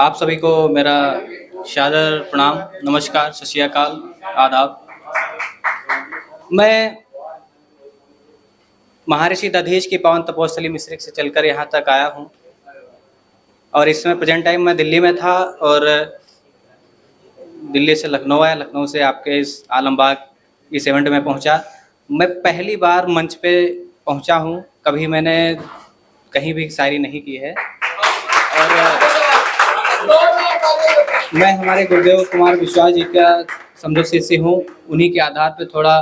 आप सभी को मेरा सादर प्रणाम, नमस्कार, सत श्री अकाल, आदाब। मैं महर्षि दधीच की पावन तपोस्थली मिश्रिक से चलकर यहाँ तक आया हूँ और इस समय प्रेजेंट टाइम मैं दिल्ली में था और दिल्ली से लखनऊ आया, लखनऊ से आपके इस आलमबाग इस इवेंट में पहुँचा। मैं पहली बार मंच पे पहुँचा हूँ, कभी मैंने कहीं भी शायरी नहीं की है और मैं हमारे गुरुदेव कुमार विश्वास जी का समझो शिष्य हूँ। उन्हीं के आधार पे थोड़ा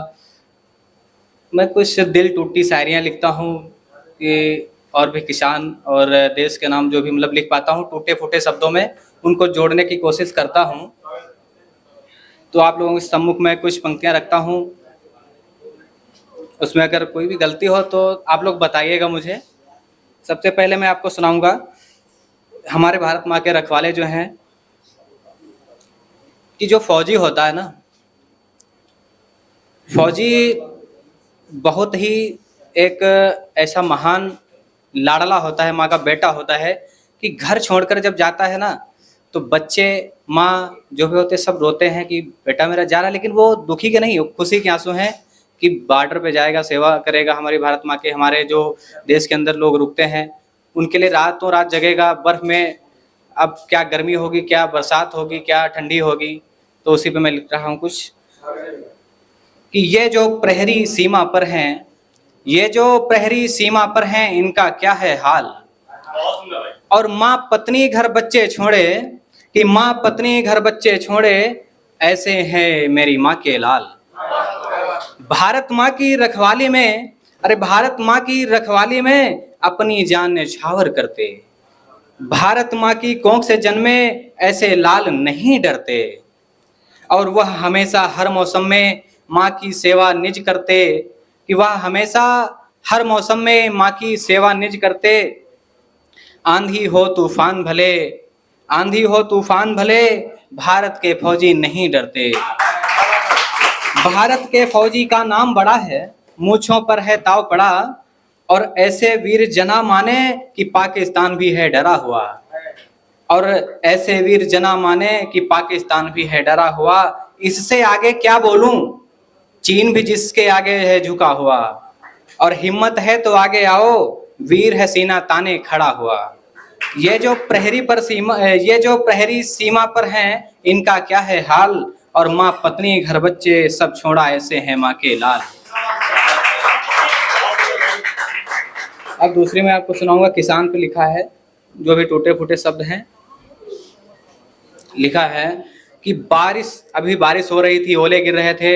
मैं कुछ दिल टूटी शायरियाँ लिखता हूँ कि और भी किसान और देश के नाम जो भी मतलब लिख पाता हूँ, टूटे फूटे शब्दों में उनको जोड़ने की कोशिश करता हूँ। तो आप लोगों के सम्मुख में कुछ पंक्तियाँ रखता हूँ, उसमें अगर कोई भी गलती हो तो आप लोग बताइएगा मुझे। सबसे पहले मैं आपको सुनाऊंगा, हमारे भारत माँ के रखवाले जो हैं कि जो फौजी होता है ना, फौजी बहुत ही एक ऐसा महान लाडला होता है, माँ का बेटा होता है कि घर छोड़कर जब जाता है ना तो बच्चे माँ जो भी होते सब रोते हैं कि बेटा मेरा जा रहा है, लेकिन वो दुखी के नहीं, खुशी के आंसू हैं कि बॉर्डर पे जाएगा, सेवा करेगा हमारी भारत माँ के। हमारे जो देश के अंदर लोग रुकते हैं उनके लिए रातों रात जगेगा बर्फ में, अब क्या गर्मी होगी, क्या बरसात होगी, क्या ठंडी होगी। तो उसी पे मैं लिख रहा हूँ कुछ कि ये जो प्रहरी सीमा पर हैं, ये जो प्रहरी सीमा पर हैं, इनका क्या है हाल। और माँ पत्नी घर बच्चे छोड़े, कि माँ पत्नी घर बच्चे छोड़े, ऐसे हैं मेरी माँ के लाल। भारत माँ की रखवाली में, अरे भारत माँ की रखवाली में अपनी जान न्यौछावर करते, भारत माँ की कोख से जन्मे ऐसे लाल नहीं डरते। और वह हमेशा हर मौसम में माँ की सेवा निज करते, कि वह हमेशा हर मौसम में माँ की सेवा निज करते। आंधी हो तूफान भले, आंधी हो तूफान भले, भारत के फौजी नहीं डरते। भारत के फौजी का नाम बड़ा है, मूंछों पर है ताव पड़ा, और ऐसे वीर जना माने कि पाकिस्तान भी है डरा हुआ। और ऐसे वीर जना माने कि पाकिस्तान भी है डरा हुआ। इससे आगे क्या बोलूं, चीन भी जिसके आगे है झुका हुआ। और हिम्मत है तो आगे आओ, वीर है सीना ताने खड़ा हुआ। ये जो प्रहरी सीमा पर हैं, इनका क्या है हाल। और माँ पत्नी घर बच्चे सब छोड़ा, ऐसे हैं माँ के लाल। अब दूसरी मैं आपको सुनाऊंगा, किसान पे लिखा है, जो भी टूटे फूटे शब्द हैं। लिखा है कि अभी बारिश हो रही थी, ओले गिर रहे थे,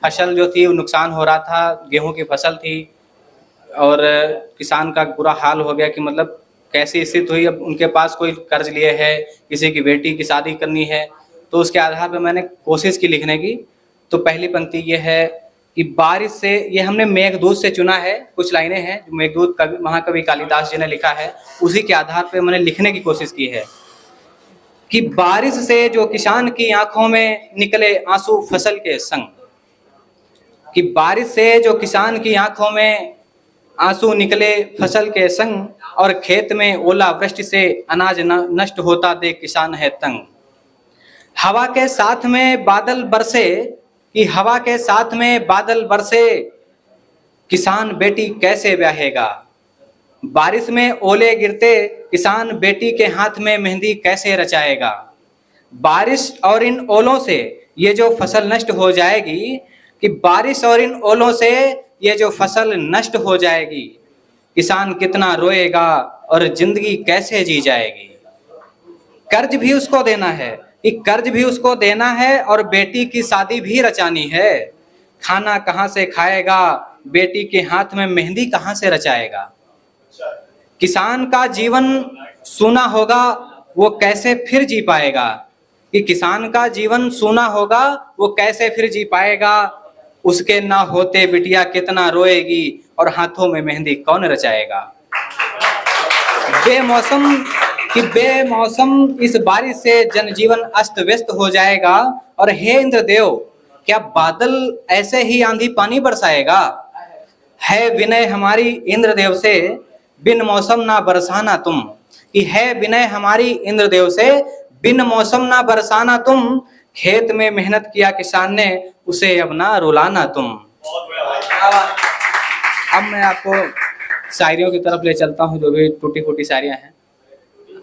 फसल जो थी वो नुकसान हो रहा था, गेहूं की फसल थी और किसान का बुरा हाल हो गया कि मतलब कैसी स्थिति हुई। अब उनके पास कोई कर्ज लिए है, किसी की बेटी की शादी करनी है, तो उसके आधार पर मैंने कोशिश की लिखने की। तो पहली पंक्ति ये है कि बारिश से, ये हमने मेघदूत से चुना है, कुछ लाइनें हैं जो मेघदूत कवि महाकवि कालिदास जी ने लिखा है, उसी के आधार पर मैंने लिखने की कोशिश की है कि बारिश से जो किसान की आंखों में निकले आंसू फसल के संग, कि बारिश से जो किसान की आंखों में आंसू निकले फसल के संग, और खेत में ओला वृष्टि से अनाज नष्ट होता देख किसान है तंग। हवा के साथ में बादल बरसे, कि हवा के साथ में बादल बरसे, किसान बेटी कैसे ब्याहेगा। बारिश में ओले गिरते, किसान बेटी के हाथ में मेहंदी कैसे रचाएगा। बारिश और इन ओलों से ये जो फसल नष्ट हो जाएगी, कि बारिश और इन ओलों से ये जो फसल नष्ट हो जाएगी, किसान कितना रोएगा और जिंदगी कैसे जी जाएगी। कर्ज भी उसको देना है, कि कर्ज भी उसको देना है और बेटी की शादी भी रचानी है। खाना कहाँ से खाएगा, बेटी के हाथ में मेहंदी कहाँ से रचाएगा। किसान का जीवन सूना होगा, वो कैसे फिर जी पाएगा। कि किसान का जीवन सूना होगा, वो कैसे फिर जी पाएगा। उसके ना होते बिटिया कितना रोएगी, और हाथों में मेहंदी कौन रचाएगा। बेमौसम, कि बेमौसम इस बारिश से जनजीवन अस्त व्यस्त हो जाएगा। और हे इंद्रदेव, क्या बादल ऐसे ही आंधी पानी बरसाएगा। है विनय हमारी इंद्रदेव से, बिन मौसम ना बरसाना तुम। कि है विनय हमारी इंद्रदेव से, बिन मौसम ना बरसाना तुम, खेत में मेहनत किया किसान ने, उसे अब ना रुलाना तुम। अब मैं आपको शायरियों की तरफ ले चलता हूँ, जो भी टूटी फूटी शायरियाँ हैं।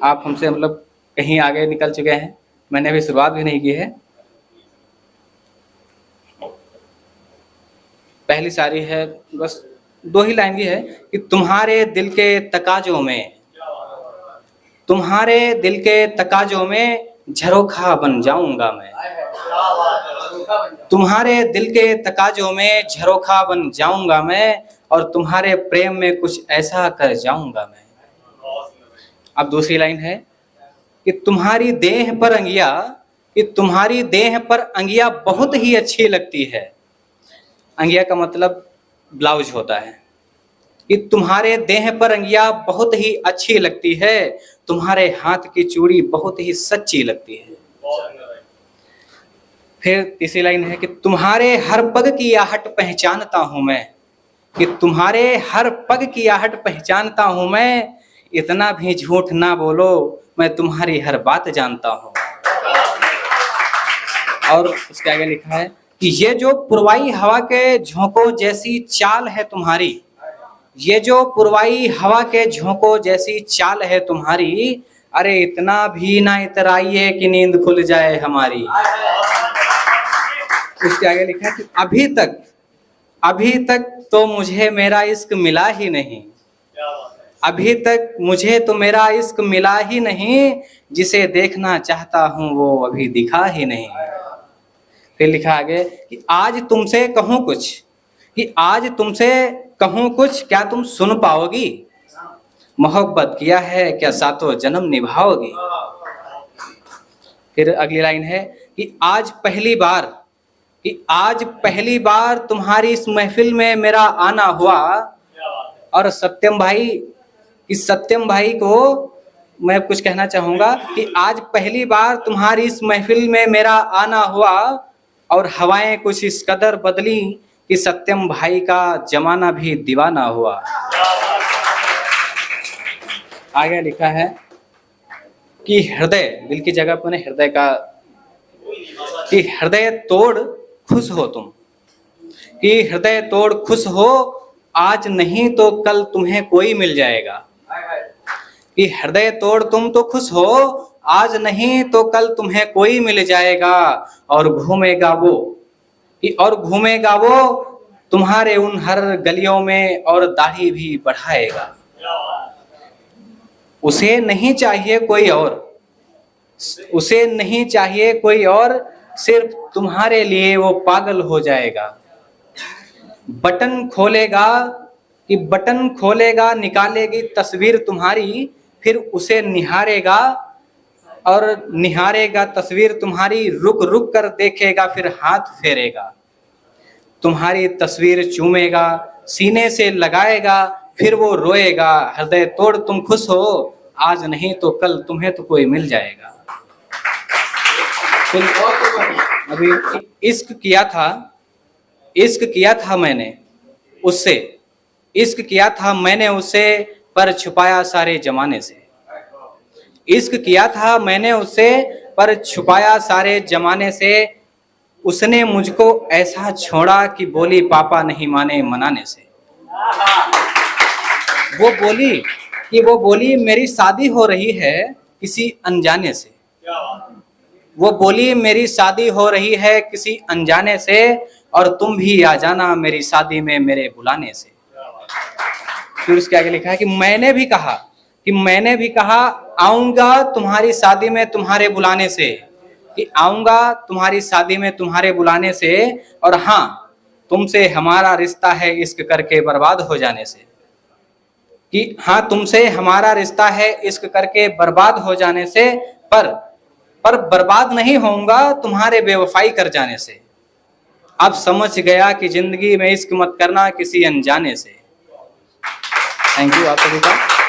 आप हमसे मतलब कहीं आगे निकल चुके हैं, मैंने अभी शुरुआत भी नहीं की है। पहली शायरी है, बस 2 ही लाइन की है कि तुम्हारे दिल के तकाजों में, तुम्हारे दिल के तकाजों में झरोखा बन जाऊंगा मैं। तुम्हारे दिल के तकाजों में झरोखा बन जाऊंगा मैं, और तुम्हारे प्रेम में कुछ ऐसा कर जाऊंगा मैं। अब दूसरी लाइन है कि तुम्हारी देह पर अंगिया, कि तुम्हारी देह पर अंगिया बहुत ही अच्छी लगती है। अंगिया का मतलब ब्लाउज होता है। कि तुम्हारे देह पर अंगिया बहुत ही अच्छी लगती है, तुम्हारे हाथ की चूड़ी बहुत ही सच्ची लगती है। फिर तीसरी लाइन है कि तुम्हारे हर पग की आहट पहचानता हूं मैं, कि तुम्हारे हर पग की आहट पहचानता हूं मैं, इतना भी झूठ ना बोलो, मैं तुम्हारी हर बात जानता हूं। और उसके आगे लिखा है कि ये जो पुरवाई हवा के झोंकों जैसी चाल है तुम्हारी, ये जो पुरवाई हवा के झोंकों जैसी चाल है तुम्हारी, अरे इतना भी ना इतराइए कि नींद खुल जाए हमारी। उसके आगे लिखा है कि अभी तक तो मुझे मेरा इश्क मिला ही नहीं, अभी तक मुझे तो मेरा इश्क मिला ही नहीं, जिसे देखना चाहता हूं वो अभी दिखा ही नहीं। फिर लिखा आगे कि आज तुमसे कहूं कुछ, कि आज तुमसे कहूं कुछ, क्या तुम सुन पाओगी? मोहब्बत किया है क्या सातों जन्म निभाओगी? फिर अगली लाइन है कि आज पहली बार तुम्हारी इस महफिल में मेरा आना हुआ, और सत्यम भाई को मैं कुछ कहना चाहूंगा कि आज पहली बार तुम्हारी इस महफिल में मेरा आना हुआ, और हवाएं कुछ इस कदर बदली कि सत्यम भाई का जमाना भी दीवाना हुआ। आगे लिखा है कि हृदय, दिल की जगह पर हृदय का, कि हृदय तोड़ खुश हो तुम, कि हृदय तोड़ खुश हो, आज नहीं तो कल तुम्हें कोई मिल जाएगा। कि हृदय तोड़ तुम तो खुश हो, आज नहीं तो कल तुम्हें कोई मिल जाएगा, और घूमेगा वो तुम्हारे उन हर गलियों में, और दाढ़ी भी बढ़ाएगा। उसे नहीं चाहिए कोई और, सिर्फ तुम्हारे लिए वो पागल हो जाएगा। बटन खोलेगा निकालेगी तस्वीर तुम्हारी, फिर उसे निहारेगा, और निहारेगा तस्वीर तुम्हारी, रुक रुक कर देखेगा फिर हाथ फेरेगा। तुम्हारी तस्वीर चूमेगा, सीने से लगाएगा, फिर वो रोएगा। हृदय तोड़ तुम खुश हो, आज नहीं तो कल तुम्हें तो कोई मिल जाएगा। अभी इश्क किया था मैंने उससे, पर छुपाया सारे जमाने से। इश्क किया था मैंने उससे, पर छुपाया सारे जमाने से। उसने मुझको ऐसा छोड़ा कि बोली पापा नहीं माने मनाने से। वो बोली मेरी शादी हो रही है किसी अनजाने से। वो बोली मेरी शादी हो रही है किसी अनजाने से, और तुम भी आ जाना मेरी शादी में मेरे बुलाने से। फिर उसके आगे लिखा है कि मैंने भी कहा आऊंगा तुम्हारी शादी में तुम्हारे बुलाने से, कि आऊंगा तुम्हारी शादी में तुम्हारे बुलाने से, और हाँ तुमसे हमारा रिश्ता है इश्क करके बर्बाद हो जाने से। कि हाँ तुमसे हमारा रिश्ता है इश्क करके बर्बाद हो जाने से, पर बर्बाद नहीं होऊंगा तुम्हारे बेवफाई कर जाने से। अब समझ गया कि जिंदगी में इश्क मत करना किसी अनजाने से। थैंक यू आप सभी का।